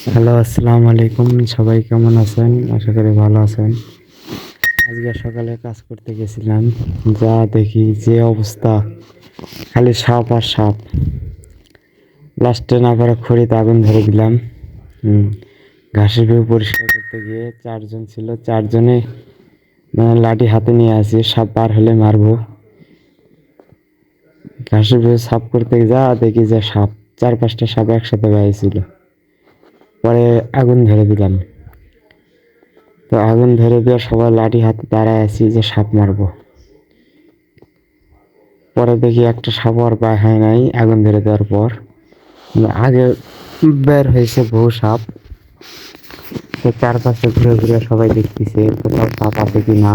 Hello, আসসালামু আলাইকুম। সবাই কেমন আছেন? আশা করি ভালো আছেন। আজকে সকালে কাজ করতে গেছিলাম, যা দেখি যে অবস্থা, খালি সাপ আর সাপ। লাস্টে না পারে খড়িতে আগুন ধরে দিলাম। হুম, ঘাসের ভেউ পরিষ্কার করতে গিয়ে চারজন ছিল, চারজনে লাঠি হাতে নিয়ে আসি, সাপ পার হলে মারবো। ঘাসের ভেউ সাফ করতে যা দেখি যে সাপ, 4-5টা সাপ একসাথে বাইছিল। পরে আগুন ধরে দিলাম। তো আগুন ধরে দিয়ে সবাই লাঠি হাতে দাঁড়ায় আছি যে সাপ মারবো। পরে দেখি একটা সাপ আর বের হয় নাই আগুন ধরে দেওয়ার পর। আগে বের হয়েছে বহু সাপ। তো চারপাশে ঘুরে ঘুরে সবাই দেখতেছে কোথাও সাপ আছে কি না।